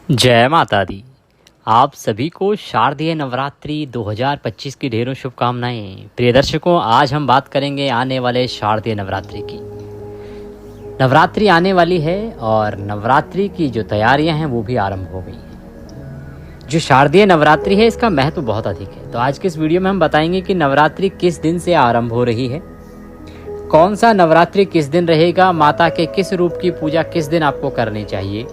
जय माता दी। आप सभी को शारदीय नवरात्रि 2025 की ढेरों शुभकामनाएं। प्रिय दर्शकों, आज हम बात करेंगे आने वाले शारदीय नवरात्रि की। नवरात्रि आने वाली है और नवरात्रि की जो तैयारियां हैं वो भी आरंभ हो गई हैं। जो शारदीय नवरात्रि है इसका महत्व बहुत अधिक है। तो आज के इस वीडियो में हम बताएंगे कि नवरात्रि किस दिन से आरंभ हो रही है, कौन सा नवरात्रि किस दिन रहेगा, माता के किस रूप की पूजा किस दिन आपको करनी चाहिए।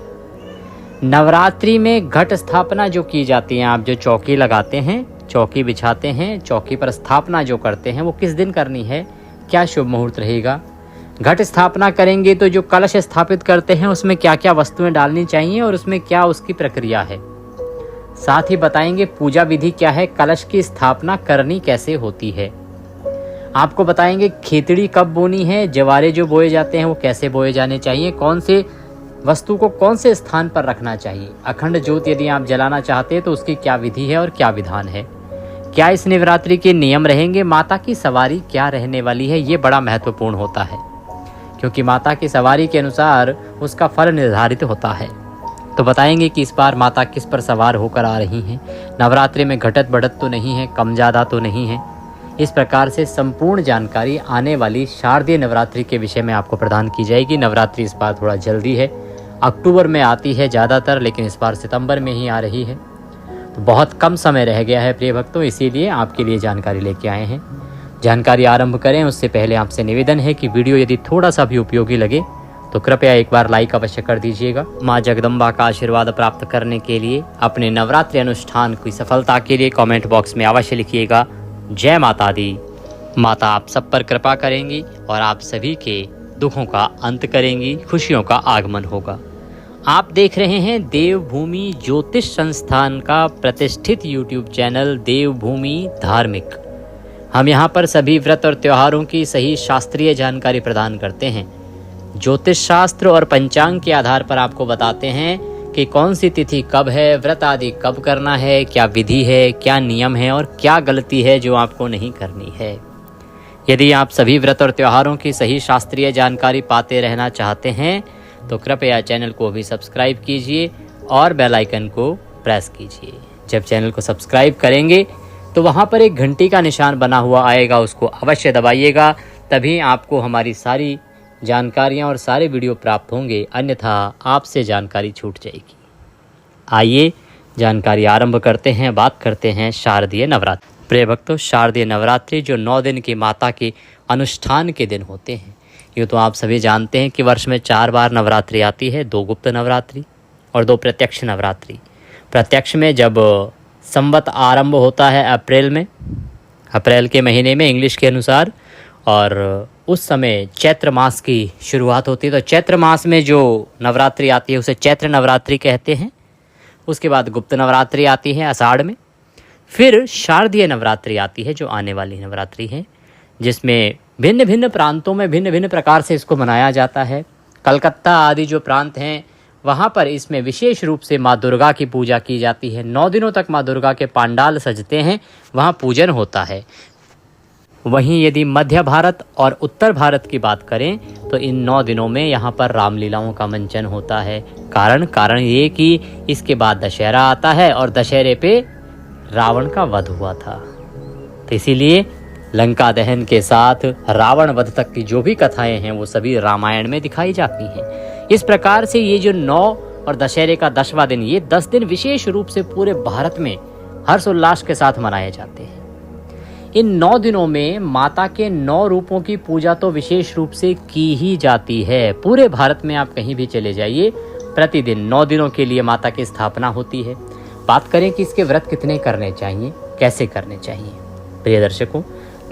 नवरात्रि में घट स्थापना जो की जाती है, आप जो चौकी लगाते हैं, चौकी बिछाते हैं, चौकी पर स्थापना जो करते हैं वो किस दिन करनी है, क्या शुभ मुहूर्त रहेगा। घट स्थापना करेंगे तो जो कलश स्थापित करते हैं उसमें क्या क्या वस्तुएं डालनी चाहिए और उसमें क्या उसकी प्रक्रिया है। साथ ही बताएंगे पूजा विधि क्या है, कलश की स्थापना करनी कैसे होती है। आपको बताएंगे खेतड़ी कब बोनी है, जवारे जो बोए जाते हैं वो कैसे बोए जाने चाहिए, कौन से वस्तु को कौन से स्थान पर रखना चाहिए। अखंड ज्योत यदि आप जलाना चाहते हैं तो उसकी क्या विधि है और क्या विधान है। क्या इस नवरात्रि के नियम रहेंगे, माता की सवारी क्या रहने वाली है, ये बड़ा महत्वपूर्ण होता है क्योंकि माता की सवारी के अनुसार उसका फल निर्धारित होता है। तो बताएंगे कि इस बार माता किस पर सवार होकर आ रही हैं। नवरात्रि में घटत बढ़त तो नहीं है, कम ज़्यादा तो नहीं है। इस प्रकार से संपूर्ण जानकारी आने वाली शारदीय नवरात्रि के विषय में आपको प्रदान की जाएगी। नवरात्रि इस बार थोड़ा जल्दी है, अक्टूबर में आती है ज़्यादातर, लेकिन इस बार सितंबर में ही आ रही है। तो बहुत कम समय रह गया है प्रिय भक्तों, इसीलिए आपके लिए जानकारी लेके आए हैं। जानकारी आरंभ करें उससे पहले आपसे निवेदन है कि वीडियो यदि थोड़ा सा भी उपयोगी लगे तो कृपया एक बार लाइक अवश्य कर दीजिएगा। माँ जगदम्बा का आशीर्वाद प्राप्त करने के लिए, अपने नवरात्रि अनुष्ठान की सफलता के लिए कमेंट बॉक्स में अवश्य लिखिएगा जय माता दी। माता आप सब पर कृपा करेंगी और आप सभी के दुखों का अंत करेंगी, खुशियों का आगमन होगा। आप देख रहे हैं देवभूमि ज्योतिष संस्थान का प्रतिष्ठित यूट्यूब चैनल देवभूमि धार्मिक। हम यहाँ पर सभी व्रत और त्योहारों की सही शास्त्रीय जानकारी प्रदान करते हैं। ज्योतिष शास्त्र और पंचांग के आधार पर आपको बताते हैं कि कौन सी तिथि कब है, व्रत आदि कब करना है, क्या विधि है, क्या नियम है और क्या गलती है जो आपको नहीं करनी है। यदि आप सभी व्रत और त्योहारों की सही शास्त्रीय जानकारी पाते रहना चाहते हैं तो कृपया चैनल को भी सब्सक्राइब कीजिए और बेल आइकन को प्रेस कीजिए। जब चैनल को सब्सक्राइब करेंगे तो वहां पर एक घंटी का निशान बना हुआ आएगा, उसको अवश्य दबाइएगा, तभी आपको हमारी सारी जानकारियां और सारे वीडियो प्राप्त होंगे, अन्यथा आपसे जानकारी छूट जाएगी। आइए जानकारी आरंभ करते हैं, बात करते हैं शारदीय नवरात्रि। प्रिय भक्तों, शारदीय नवरात्रि जो 9 दिन की माता के अनुष्ठान के दिन होते हैं। यूँ तो आप सभी जानते हैं कि वर्ष में 4 बार नवरात्रि आती है, 2 गुप्त नवरात्रि और 2 प्रत्यक्ष नवरात्रि। प्रत्यक्ष में जब संवत आरंभ होता है अप्रैल में, अप्रैल के महीने में इंग्लिश के अनुसार, और उस समय चैत्र मास की शुरुआत होती है। तो चैत्र मास में जो नवरात्रि आती है उसे चैत्र नवरात्रि कहते हैं। उसके बाद गुप्त नवरात्रि आती है आषाढ़ में, फिर शारदीय नवरात्रि आती है जो आने वाली नवरात्रि है, जिसमें भिन्न भिन्न प्रांतों में भिन्न भिन्न प्रकार से इसको मनाया जाता है। कलकत्ता आदि जो प्रांत हैं वहाँ पर इसमें विशेष रूप से माँ दुर्गा की पूजा की जाती है। 9 दिनों तक माँ दुर्गा के पांडाल सजते हैं, वहाँ पूजन होता है। वहीं यदि मध्य भारत और उत्तर भारत की बात करें तो इन 9 दिनों में यहाँ पर रामलीलाओं का मंचन होता है। कारण ये कि इसके बाद दशहरा आता है और दशहरे पे रावण का वध हुआ था, तो इसीलिए लंका दहन के साथ रावण वध तक की जो भी कथाएं हैं वो सभी रामायण में दिखाई जाती हैं। इस प्रकार से ये जो 9 और दशहरे का 10वां दिन, ये 10 दिन विशेष रूप से पूरे भारत में हर्षोल्लास के साथ मनाए जाते हैं। इन 9 दिनों में माता के 9 रूपों की पूजा तो विशेष रूप से की ही जाती है। पूरे भारत में आप कहीं भी चले जाइए, प्रतिदिन 9 दिनों के लिए माता की स्थापना होती है। बात करें कि इसके व्रत कितने करने चाहिए, कैसे करने चाहिए। प्रिय दर्शकों,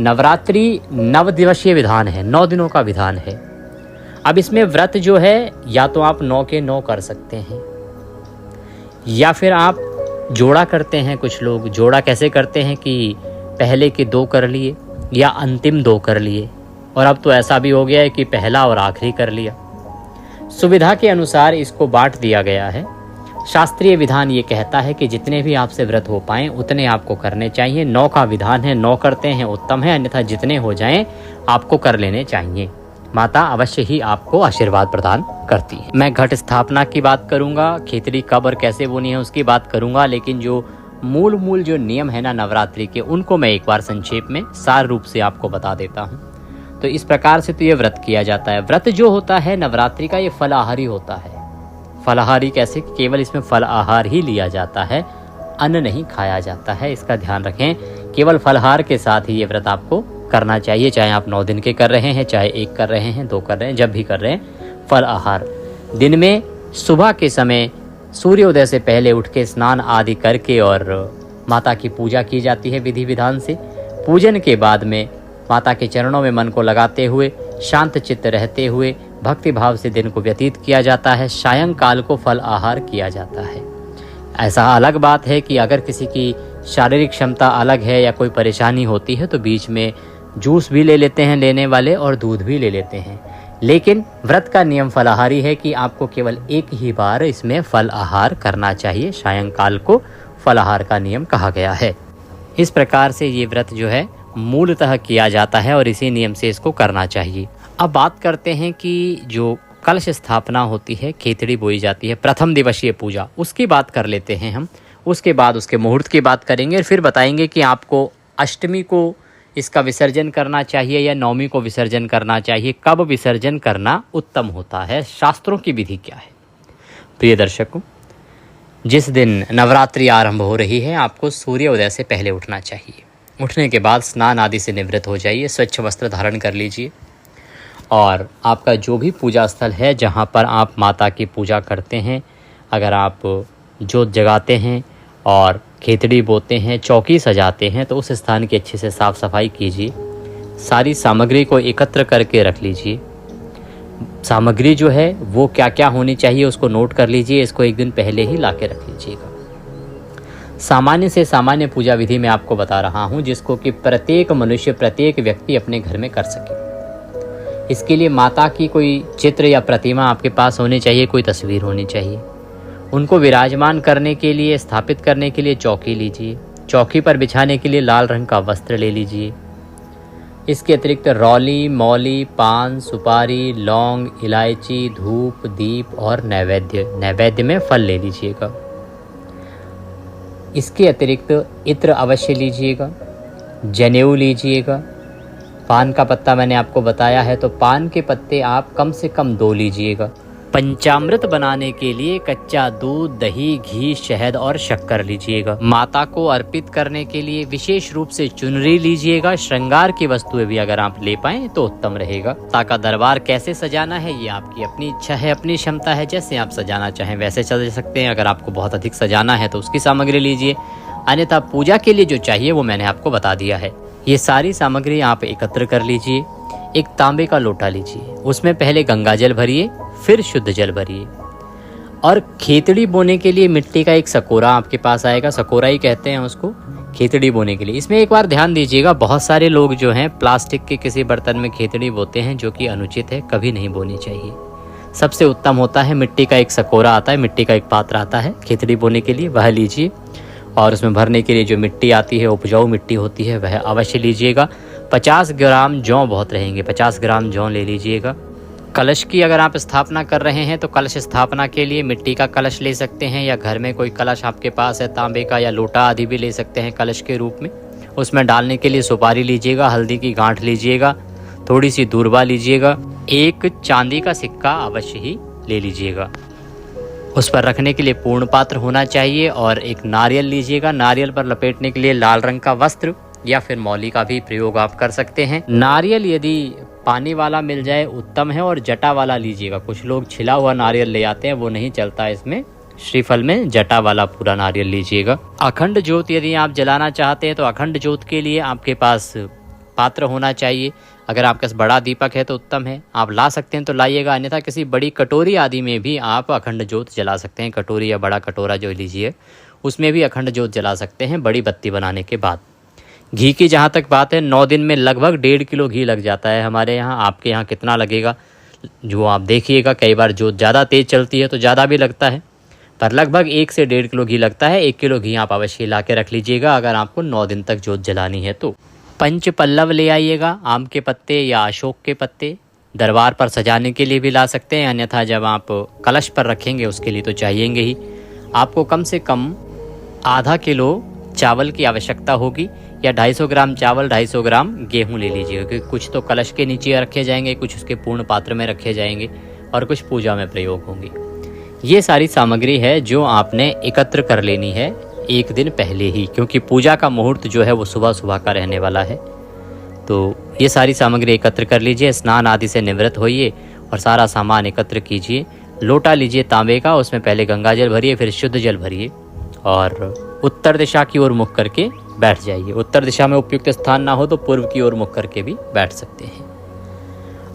नवरात्रि 9 दिवसीय विधान है, 9 दिनों का विधान है। अब इसमें व्रत जो है या तो आप 9 के 9 कर सकते हैं या फिर आप जोड़ा करते हैं। कुछ लोग जोड़ा कैसे करते हैं कि पहले के 2 कर लिए या अंतिम 2 कर लिए, और अब तो ऐसा भी हो गया है कि पहला और आखिरी कर लिया। सुविधा के अनुसार इसको बांट दिया गया है। शास्त्रीय विधान ये कहता है कि जितने भी आपसे व्रत हो पाएं उतने आपको करने चाहिए। 9 का विधान है, 9 करते हैं उत्तम है, अन्यथा जितने हो जाएं आपको कर लेने चाहिए। माता अवश्य ही आपको आशीर्वाद प्रदान करती है। मैं घट स्थापना की बात करूंगा, खेतड़ी कब और कैसे बोनी है उसकी बात करूंगा, लेकिन जो मूल जो नियम है ना नवरात्रि के, उनको मैं एक बार संक्षेप में सार रूप से आपको बता देता हूँ। तो इस प्रकार से तो ये व्रत किया जाता है। व्रत जो होता है नवरात्रि का, ये फलाहारी होता है। फलाहारी कैसे? केवल इसमें फल आहार ही लिया जाता है, अन्न नहीं खाया जाता है, इसका ध्यान रखें। केवल फलाहार के साथ ही ये व्रत आपको करना चाहिए, चाहे आप 9 दिन के कर रहे हैं, चाहे 1 कर रहे हैं, 2 कर रहे हैं, जब भी कर रहे हैं। फल आहार दिन में सुबह के समय सूर्योदय से पहले उठ के स्नान आदि करके और माता की पूजा की जाती है विधि विधान से। पूजन के बाद में माता के चरणों में मन को लगाते हुए, शांत चित्त रहते हुए भक्ति भाव से दिन को व्यतीत किया जाता है। सायंकाल को फल आहार किया जाता है। ऐसा अलग बात है कि अगर किसी की शारीरिक क्षमता अलग है या कोई परेशानी होती है तो बीच में जूस भी ले लेते हैं लेने वाले, और दूध भी ले लेते हैं। लेकिन व्रत का नियम फलाहारी है कि आपको केवल एक ही बार इसमें फल आहार करना चाहिए। सायंकाल को फलाहार का नियम कहा गया है। इस प्रकार से ये व्रत जो है मूलतः किया जाता है और इसी नियम से इसको करना चाहिए। अब बात करते हैं कि जो कलश स्थापना होती है, खेतड़ी बोई जाती है, प्रथम दिवसीय पूजा, उसकी बात कर लेते हैं हम। उसके बाद उसके मुहूर्त की बात करेंगे और फिर बताएंगे कि आपको अष्टमी को इसका विसर्जन करना चाहिए या नवमी को विसर्जन करना चाहिए, कब विसर्जन करना उत्तम होता है, शास्त्रों की विधि क्या है। प्रिय दर्शकों, जिस दिन नवरात्रि आरंभ हो रही है आपको सूर्योदय से पहले उठना चाहिए। उठने के बाद स्नान आदि से निवृत्त हो जाइए, स्वच्छ वस्त्र धारण कर लीजिए और आपका जो भी पूजा स्थल है जहाँ पर आप माता की पूजा करते हैं, अगर आप जोत जगाते हैं और खेतड़ी बोते हैं, चौकी सजाते हैं, तो उस स्थान की अच्छे से साफ़ सफाई कीजिए। सारी सामग्री को एकत्र करके रख लीजिए। सामग्री जो है वो क्या क्या होनी चाहिए उसको नोट कर लीजिए। इसको एक दिन पहले ही ला के रख लीजिएगा। सामान्य से सामान्य पूजा विधि मैं आपको बता रहा हूँ, जिसको कि प्रत्येक मनुष्य, प्रत्येक व्यक्ति अपने घर में कर सके। इसके लिए माता की कोई चित्र या प्रतिमा आपके पास होनी चाहिए, कोई तस्वीर होनी चाहिए। उनको विराजमान करने के लिए, स्थापित करने के लिए चौकी लीजिए। चौकी पर बिछाने के लिए लाल रंग का वस्त्र ले लीजिए। इसके अतिरिक्त रौली, मौली, पान, सुपारी, लौंग, इलायची, धूप, दीप और नैवेद्य में फल ले लीजिएगा। इसके अतिरिक्त इत्र अवश्य लीजिएगा, जनेऊ लीजिएगा। पान का पत्ता मैंने आपको बताया है, तो पान के पत्ते आप कम से कम 2 लीजिएगा। पंचामृत बनाने के लिए कच्चा दूध, दही, घी, शहद और शक्कर लीजिएगा। माता को अर्पित करने के लिए विशेष रूप से चुनरी लीजिएगा। श्रृंगार की वस्तुएं भी अगर आप ले पाएं तो उत्तम रहेगा। माता का दरबार कैसे सजाना है ये आपकी अपनी इच्छा है, अपनी क्षमता है। जैसे आप सजाना चाहें वैसे सजा सकते हैं। अगर आपको बहुत अधिक सजाना है तो उसकी सामग्री लीजिए, अन्यथा पूजा के लिए जो चाहिए वो मैंने आपको बता दिया है। ये सारी सामग्री आप एकत्र कर लीजिए। एक तांबे का लोटा लीजिए, उसमें पहले गंगा जल भरिए, फिर शुद्ध जल भरिए। और खेतड़ी बोने के लिए मिट्टी का एक सकोरा आपके पास आएगा, सकोरा ही कहते हैं उसको, खेतड़ी बोने के लिए। इसमें एक बार ध्यान दीजिएगा, बहुत सारे लोग जो हैं प्लास्टिक के किसी बर्तन में खेतड़ी बोते हैं, जो कि अनुचित है, कभी नहीं बोनी चाहिए। सबसे उत्तम होता है मिट्टी का एक सकोरा आता है, मिट्टी का एक पात्र आता है खेतड़ी बोने के लिए, वह लीजिए। और उसमें भरने के लिए जो मिट्टी आती है, उपजाऊ मिट्टी होती है, वह अवश्य लीजिएगा। 50 ग्राम जौ बहुत रहेंगे, 50 ग्राम जौ ले लीजिएगा। कलश की अगर आप स्थापना कर रहे हैं तो कलश स्थापना के लिए मिट्टी का कलश ले सकते हैं, या घर में कोई कलश आपके पास है तांबे का या लोटा आदि भी ले सकते हैं कलश के रूप में। उसमें डालने के लिए सुपारी लीजिएगा, हल्दी की गांठ लीजिएगा, थोड़ी सी दूर्वा लीजिएगा, एक चांदी का सिक्का अवश्य ही ले लीजिएगा। उस पर रखने के लिए पूर्ण पात्र होना चाहिए, और एक नारियल लीजिएगा। नारियल पर लपेटने के लिए लाल रंग का वस्त्र या फिर मौली का भी प्रयोग आप कर सकते हैं। नारियल यदि पानी वाला मिल जाए उत्तम है, और जटा वाला लीजिएगा। कुछ लोग छिला हुआ नारियल ले आते हैं, वो नहीं चलता इसमें। श्रीफल में जटा वाला पूरा नारियल लीजिएगा। अखंड ज्योत यदि आप जलाना चाहते हैं तो अखंड ज्योत के लिए आपके पास पात्र होना चाहिए। अगर आपके पास बड़ा दीपक है तो उत्तम है, आप ला सकते हैं तो लाइएगा, अन्यथा किसी बड़ी कटोरी आदि में भी आप अखंड ज्योत जला सकते हैं। कटोरी या बड़ा कटोरा जो लीजिए, उसमें भी अखंड ज्योत जला सकते हैं बड़ी बत्ती बनाने के बाद। घी की जहाँ तक बात है, 9 दिन में लगभग 1.5 किलो घी लग जाता है हमारे यहाँ। आपके यहाँ कितना लगेगा जो आप देखिएगा। कई बार ज्योत ज़्यादा तेज़ चलती है तो ज़्यादा भी लगता है, पर लगभग 1 से 1.5 किलो घी लगता है। 1 किलो घी आप अवश्य ला के रख लीजिएगा अगर आपको 9 दिन तक ज्योत जलानी है तो। पंच पल्लव ले आइएगा, आम के पत्ते या अशोक के पत्ते, दरबार पर सजाने के लिए भी ला सकते हैं, अन्यथा जब आप कलश पर रखेंगे उसके लिए तो चाहिएंगे ही। आपको कम से कम आधा किलो चावल की आवश्यकता होगी, या 250 ग्राम चावल 250 ग्राम गेहूं ले लीजिएगा, क्योंकि कुछ तो कलश के नीचे रखे जाएंगे, कुछ उसके पूर्ण पात्र में रखे जाएंगे और कुछ पूजा में प्रयोग होंगे। ये सारी सामग्री है जो आपने एकत्र कर लेनी है एक दिन पहले ही, क्योंकि पूजा का मुहूर्त जो है वो सुबह सुबह का रहने वाला है। तो ये सारी सामग्री एकत्र कर लीजिए, स्नान आदि से निवृत्त होइए और सारा सामान एकत्र कीजिए। लोटा लीजिए तांबे का, उसमें पहले गंगा जल भरिए, फिर शुद्ध जल भरिए और उत्तर दिशा की ओर मुख करके बैठ जाइए। उत्तर दिशा में उपयुक्त स्थान ना हो तो पूर्व की ओर मुख करके भी बैठ सकते हैं।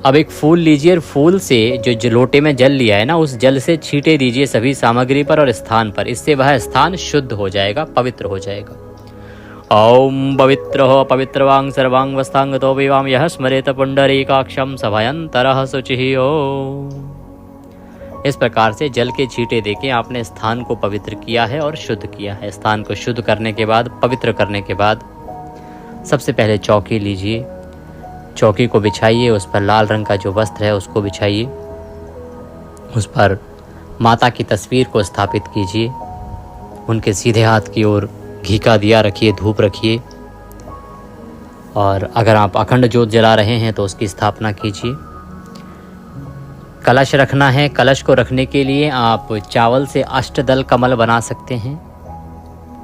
अब एक फूल लीजिए और फूल से जो लोटे में जल लिया है ना, उस जल से छींटे दीजिए सभी सामग्री पर और स्थान पर। इससे वह स्थान शुद्ध हो जाएगा, पवित्र हो जाएगा। ओम पवित्र हो पवित्रवांग सर्वांग वस्तांग तो विवाम यह स्मरेत पुंडरीकाक्षम सभयंतरः शुचिः ओम। इस प्रकार से जल के छींटे देके आपने स्थान को पवित्र किया है और शुद्ध किया है। स्थान को शुद्ध करने के बाद, पवित्र करने के बाद, सबसे पहले चौकी लीजिए, चौकी को बिछाइए, उस पर लाल रंग का जो वस्त्र है उसको बिछाइए, उस पर माता की तस्वीर को स्थापित कीजिए, उनके सीधे हाथ की ओर घी का दिया रखिए, धूप रखिए, और अगर आप अखंड ज्योत जला रहे हैं तो उसकी स्थापना कीजिए। कलश रखना है, कलश को रखने के लिए आप चावल से अष्टदल कमल बना सकते हैं,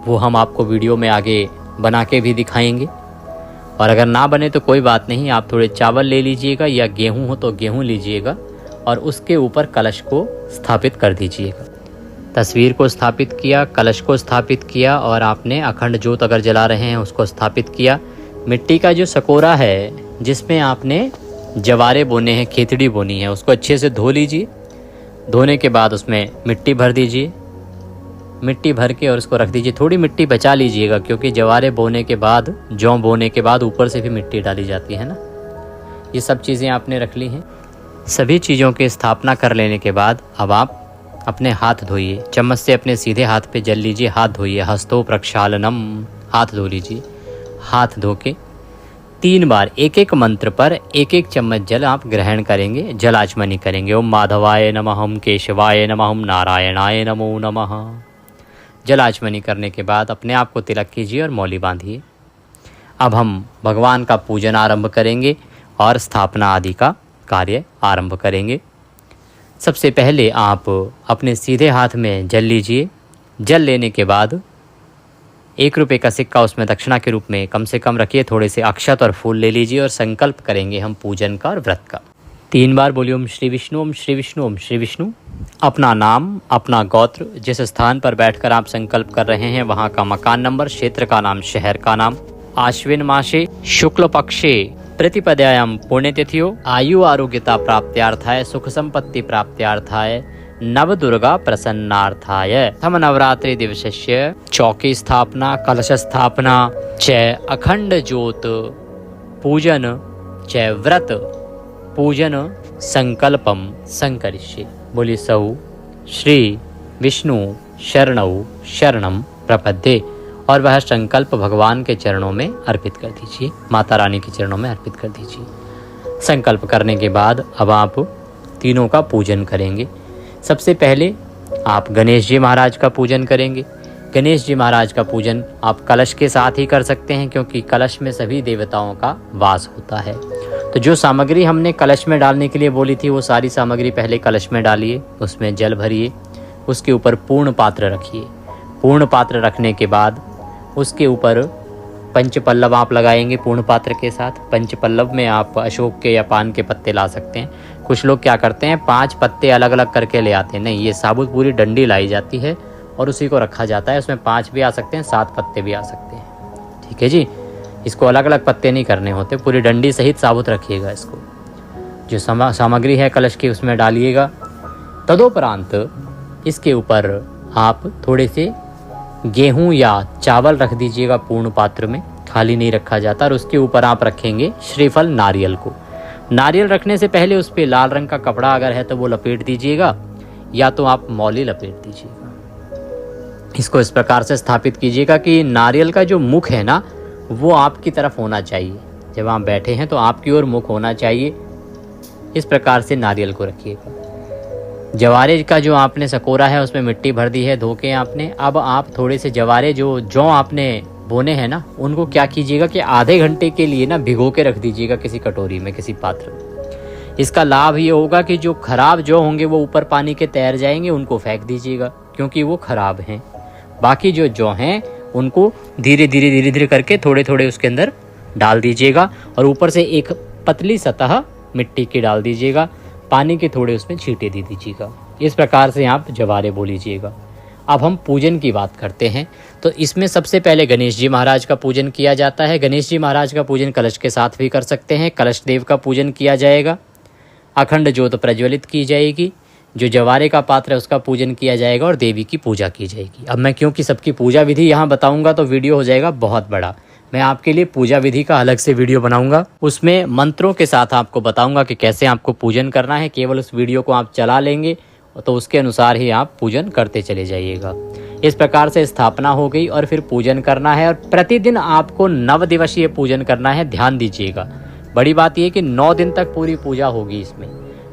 वो हम आपको वीडियो में आगे बना के भी दिखाएंगे। और अगर ना बने तो कोई बात नहीं, आप थोड़े चावल ले लीजिएगा या गेहूं हो तो गेहूं लीजिएगा और उसके ऊपर कलश को स्थापित कर दीजिएगा। तस्वीर को स्थापित किया, कलश को स्थापित किया और आपने अखंड ज्योत अगर जला रहे हैं उसको स्थापित किया। मिट्टी का जो सकोरा है जिसमें आपने जवारे बोने हैं, खेतड़ी बोनी है, उसको अच्छे से धो लीजिए। धोने के बाद उसमें मिट्टी भर दीजिए, मिट्टी भर के और उसको रख दीजिए। थोड़ी मिट्टी बचा लीजिएगा, क्योंकि जवारे बोने के बाद, जौ बोने के बाद ऊपर से भी मिट्टी डाली जाती है ना। ये सब चीज़ें आपने रख ली हैं। सभी चीज़ों की स्थापना कर लेने के बाद अब आप अपने हाथ धोइए, चम्मच से अपने सीधे हाथ पे जल लीजिए, हाथ धोइए। हस्तो प्रक्षालनम, हाथ धो लीजिए। हाथ धो के 3 बार एक एक मंत्र पर एक एक चम्मच जल आप ग्रहण करेंगे, जल आचमनी करेंगे। ओम माधवाय नमः, ओम केशवाय नमः, ओम नारायणाय नमो नमः। जल आचमनी करने के बाद अपने आप को तिलक कीजिए और मौली बांधिए। अब हम भगवान का पूजन आरंभ करेंगे और स्थापना आदि का कार्य आरंभ करेंगे। सबसे पहले आप अपने सीधे हाथ में जल लीजिए। जल लेने के बाद 1 रुपये का सिक्का उसमें दक्षिणा के रूप में कम से कम रखिए। थोड़े से अक्षत और फूल ले लीजिए और संकल्प करेंगे हम पूजन का और व्रत का। 3 बार बोलिए ओम श्री विष्णु, ओम श्री विष्णु, ओम श्री विष्णु। अपना नाम, अपना गोत्र, जिस स्थान पर बैठकर आप संकल्प कर रहे हैं वहाँ का मकान नंबर, क्षेत्र का नाम, शहर का नाम, आश्विन मासे शुक्ल पक्षे प्रतिपदायाम पुण्यतिथियों, आयु आरोग्यता प्राप्त्यार्थाय, सुख संपत्ति प्राप्त्यार्थाय, नव दुर्गा प्रसन्नार्थाय। प्रथम नवरात्रि दिवसस्य चौकी स्थापना, कलश स्थापना च अखंड ज्योत पूजन च व्रत पूजन संकल्पम संकरिष्ये। बोली सौ श्री विष्णु शरणौ शरणम प्रपद्ये। और वह संकल्प भगवान के चरणों में अर्पित कर दीजिए, माता रानी के चरणों में अर्पित कर दीजिए। संकल्प करने के बाद अब आप तीनों का पूजन करेंगे। सबसे पहले आप गणेश जी महाराज का पूजन करेंगे। गणेश जी महाराज का पूजन आप कलश के साथ ही कर सकते हैं, क्योंकि कलश में सभी देवताओं का वास होता है। तो जो सामग्री हमने कलश में डालने के लिए बोली थी वो सारी सामग्री पहले कलश में डालिए, उसमें जल भरिए, उसके ऊपर पूर्ण पात्र रखिए। पूर्ण पात्र रखने के बाद उसके ऊपर पंचपल्लव आप लगाएंगे पूर्ण पात्र के साथ। पंचपल्लव में आप अशोक के या पान के पत्ते ला सकते हैं। कुछ लोग क्या करते हैं 5 पत्ते अलग अलग करके ले आते हैं, नहीं, ये साबुत पूरी डंडी लाई जाती है और उसी को रखा जाता है। उसमें 5 भी आ सकते हैं, 7 पत्ते भी आ सकते हैं, ठीक है जी। इसको अलग अलग पत्ते नहीं करने होते, पूरी डंडी सहित साबुत रखिएगा। इसको जो सामग्री है कलश की उसमें डालिएगा। तदोपरांत इसके ऊपर आप थोड़े से गेहूं या चावल रख दीजिएगा पूर्ण पात्र में, खाली नहीं रखा जाता। और उसके ऊपर आप रखेंगे श्रीफल नारियल को। नारियल रखने से पहले उस पर लाल रंग का कपड़ा अगर है तो वो लपेट दीजिएगा, या तो आप मौली लपेट दीजिएगा। इसको इस प्रकार से स्थापित कीजिएगा कि नारियल का जो मुख है ना वो आपकी तरफ होना चाहिए। जब आप बैठे हैं तो आपकी ओर मुख होना चाहिए। इस प्रकार से नारियल को रखिएगा। जवारे का जो आपने सकोरा है उसमें मिट्टी भर दी है धो के आपने। अब आप थोड़े से जवारे जो जौ आपने बोने हैं ना, उनको क्या कीजिएगा कि आधे घंटे के लिए ना भिगो के रख दीजिएगा किसी कटोरी में, किसी पात्र में। इसका लाभ ये होगा कि जो खराब जौ होंगे वो ऊपर पानी के तैर जाएंगे, उनको फेंक दीजिएगा क्योंकि वो खराब हैं। बाकी जो जौ हैं उनको धीरे धीरे करके थोड़े थोड़े उसके अंदर डाल दीजिएगा और ऊपर से एक पतली सतह मिट्टी की डाल दीजिएगा। पानी के थोड़े उसमें छींटे दे दीजिएगा। इस प्रकार से आप जवारे बो लीजिएगा। अब हम पूजन की बात करते हैं। तो इसमें सबसे पहले गणेश जी महाराज का पूजन किया जाता है। गणेश जी महाराज का पूजन कलश के साथ भी कर सकते हैं। कलश देव का पूजन किया जाएगा। अखंड ज्योत प्रज्वलित की जाएगी। जो जवारे का पात्र है उसका पूजन किया जाएगा और देवी की पूजा की जाएगी। अब मैं क्योंकि सबकी पूजा विधि यहाँ बताऊँगा तो वीडियो हो जाएगा बहुत बड़ा। मैं आपके लिए पूजा विधि का अलग से वीडियो बनाऊंगा, उसमें मंत्रों के साथ आपको बताऊंगा कि कैसे आपको पूजन करना है। केवल उस वीडियो को आप चला लेंगे तो उसके अनुसार ही आप पूजन करते चले जाइएगा। इस प्रकार से स्थापना हो गई और फिर पूजन करना है और प्रतिदिन आपको 9 दिवसीय पूजन करना है। ध्यान दीजिएगा, बड़ी बात यह कि 9 दिन तक पूरी पूजा होगी इसमें।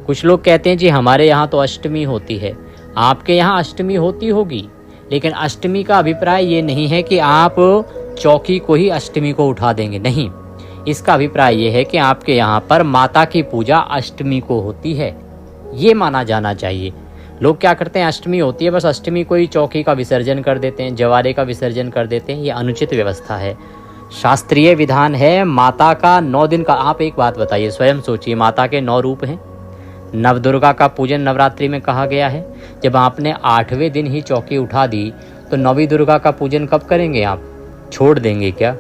कुछ लोग कहते हैं जी हमारे यहाँ तो अष्टमी होती है। आपके यहाँ अष्टमी होती होगी, लेकिन अष्टमी का अभिप्राय ये नहीं है कि आप चौकी को ही अष्टमी को उठा देंगे, नहीं। इसका अभिप्राय ये है कि आपके यहाँ पर माता की पूजा अष्टमी को होती है, ये माना जाना चाहिए। लोग क्या करते हैं, अष्टमी होती है बस अष्टमी को ही चौकी का विसर्जन कर देते हैं, जवारे का विसर्जन कर देते हैं। ये अनुचित व्यवस्था है। शास्त्रीय विधान है माता का 9 दिन का। आप एक बात बताइए, स्वयं सोचिए, माता के 9 रूप हैं। नवदुर्गा का पूजन नवरात्रि में कहा गया है। जब आपने 8वें दिन ही चौकी उठा दी तो नवी दुर्गा का पूजन कब करेंगे? आप छोड़ देंगे क्या?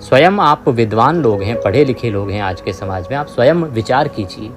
स्वयं आप विद्वान लोग हैं, पढ़े लिखे लोग हैं आज के समाज में, आप स्वयं विचार कीजिए।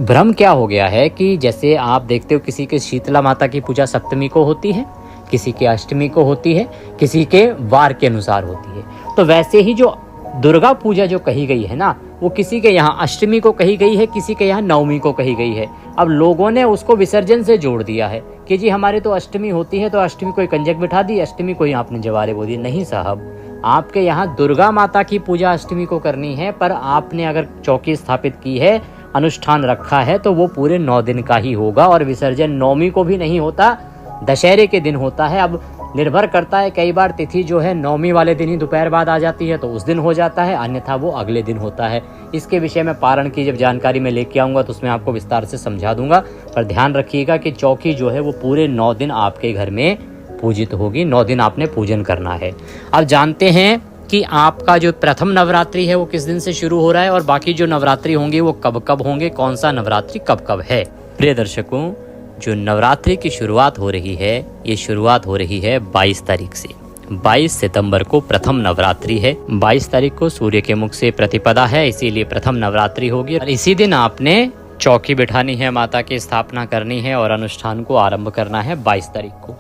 भ्रम क्या हो गया है कि जैसे आप देखते हो किसी के शीतला माता की पूजा सप्तमी को होती है, किसी के अष्टमी को होती है, किसी के वार के अनुसार होती है, तो वैसे ही जो दुर्गा पूजा जो कही गई है ना, वो किसी के यहाँ अष्टमी को कही गई है, किसी के यहाँ नवमी को कही गई है। अब लोगों ने उसको विसर्जन से जोड़ दिया है कि जी हमारे तो अष्टमी होती है तो अष्टमी को कंजक बिठा दी, अष्टमी को ही आपने जवारे बो दी। नहीं साहब, आपके यहाँ दुर्गा माता की पूजा अष्टमी को करनी है, पर आपने अगर चौकी स्थापित की है, अनुष्ठान रखा है, तो वो पूरे 9 दिन का ही होगा और विसर्जन नवमी को भी नहीं होता, दशहरे के दिन होता है। अब निर्भर करता है, कई बार तिथि जो है नवमी वाले दिन ही दोपहर बाद आ जाती है तो उस दिन हो जाता है, अन्यथा वो अगले दिन होता है। इसके विषय में पारण की जब जानकारी मैं लेके आऊँगा तो उसमें आपको विस्तार से समझा दूंगा। पर ध्यान रखिएगा कि चौकी जो है वो पूरे 9 दिन आपके घर में पूजित होगी, 9 दिन आपने पूजन करना है। अब जानते हैं कि आपका जो प्रथम नवरात्रि है वो किस दिन से शुरू हो रहा है और बाकी जो नवरात्रि होंगे वो कब कब होंगे, कौन सा नवरात्रि कब कब है। प्रिय दर्शकों, जो नवरात्रि की शुरुआत हो रही है, ये शुरुआत हो रही है 22 तारीख से। 22 सितंबर को प्रथम नवरात्रि है। 22 तारीख को सूर्य के मुख से प्रतिपदा है, इसीलिए प्रथम नवरात्रि होगी और इसी दिन आपने चौकी बिठानी है, माता की स्थापना करनी है और अनुष्ठान को आरंभ करना है 22 तारीख को।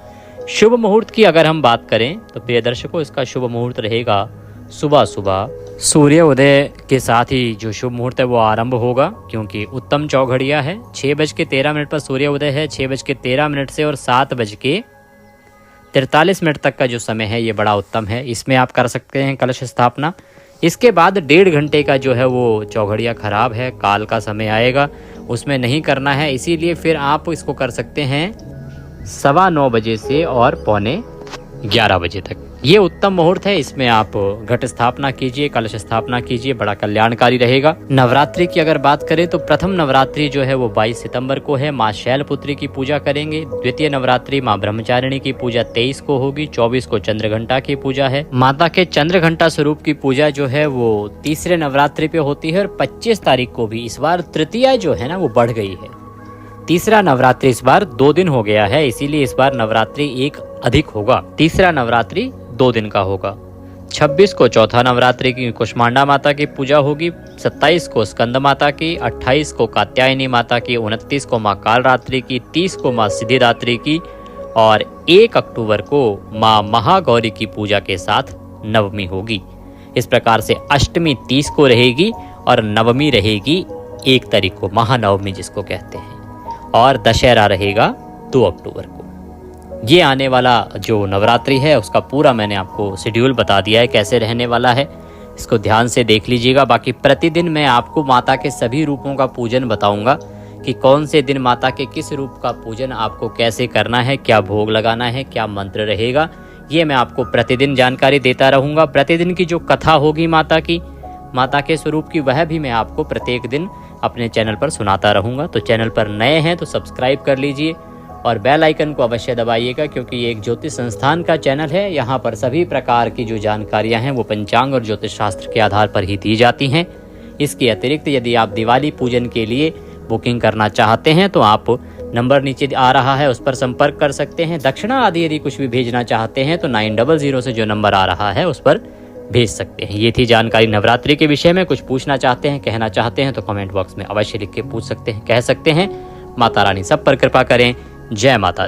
शुभ मुहूर्त की अगर हम बात करें तो प्रिय दर्शकों, इसका शुभ मुहूर्त रहेगा सुबह सुबह सूर्य उदय के साथ ही जो शुभ मुहूर्त है वो आरंभ होगा, क्योंकि उत्तम चौघड़िया है। 6:13 पर सूर्य उदय है, 6:13 से और 7:43 तक का जो समय है ये बड़ा उत्तम है। इसमें आप कर सकते हैं कलश स्थापना। इसके बाद 1.5 घंटे का जो है वो चौघड़िया खराब है, काल का समय आएगा, उसमें नहीं करना है। इसीलिए फिर आप इसको कर सकते हैं 9:15 बजे से और 11:15 बजे तक। ये उत्तम मुहूर्त है, इसमें आप घट स्थापना कीजिए, कलश स्थापना कीजिए, बड़ा कल्याणकारी रहेगा। नवरात्रि की अगर बात करें तो प्रथम नवरात्रि जो है वो 22 सितंबर को है, माँ शैलपुत्री की पूजा करेंगे। द्वितीय नवरात्रि माँ ब्रह्मचारिणी की पूजा 23 को होगी। 24 को चंद्रघंटा की पूजा है। माता के चंद्रघंटा स्वरूप की पूजा जो है वो तीसरे नवरात्रि पे होती है और 25 तारीख को भी इस बार तृतीया जो है ना वो बढ़ गई है। तीसरा नवरात्रि इस बार 2 दिन हो गया है, इसीलिए इस बार नवरात्रि एक अधिक होगा। तीसरा नवरात्रि 2 दिन का होगा। 26 को चौथा नवरात्रि की कुष्मांडा माता की पूजा होगी। 27 को स्कंद माता की, 28 को कात्यायनी माता की, 29 को माँ कालरात्रि की, 30 को माँ सिद्धिदात्री की और 1 अक्टूबर को माँ महागौरी की पूजा के साथ नवमी होगी। इस प्रकार से अष्टमी 30 को रहेगी और नवमी रहेगी 1 तारीख को, महानवमी जिसको कहते हैं, और दशहरा रहेगा 2 अक्टूबर को। ये आने वाला जो नवरात्रि है उसका पूरा मैंने आपको शेड्यूल बता दिया है कैसे रहने वाला है। इसको ध्यान से देख लीजिएगा। बाकी प्रतिदिन मैं आपको माता के सभी रूपों का पूजन बताऊंगा कि कौन से दिन माता के किस रूप का पूजन आपको कैसे करना है, क्या भोग लगाना है, क्या मंत्र रहेगा, ये मैं आपको प्रतिदिन जानकारी देता रहूँगा। प्रतिदिन की जो कथा होगी माता के स्वरूप की, वह भी मैं आपको प्रत्येक दिन अपने चैनल पर सुनाता रहूँगा। तो चैनल पर नए हैं तो सब्सक्राइब कर लीजिए और बेल आइकन को अवश्य दबाइएगा, क्योंकि ये एक ज्योतिष संस्थान का चैनल है। यहाँ पर सभी प्रकार की जो जानकारियाँ हैं वो पंचांग और ज्योतिष शास्त्र के आधार पर ही दी जाती हैं। इसके अतिरिक्त यदि आप दिवाली पूजन के लिए बुकिंग करना चाहते हैं तो आप नंबर नीचे आ रहा है उस पर संपर्क कर सकते हैं। दक्षिणा आदि यदि कुछ भी भेजना चाहते हैं तो 900 से जो नंबर आ रहा है उस पर भेज सकते हैं। ये थी जानकारी नवरात्रि के विषय में। कुछ पूछना चाहते हैं, कहना चाहते हैं तो कमेंट बॉक्स में अवश्य लिख के पूछ सकते हैं, कह सकते हैं। माता रानी सब पर कृपा करें। जय माता दी।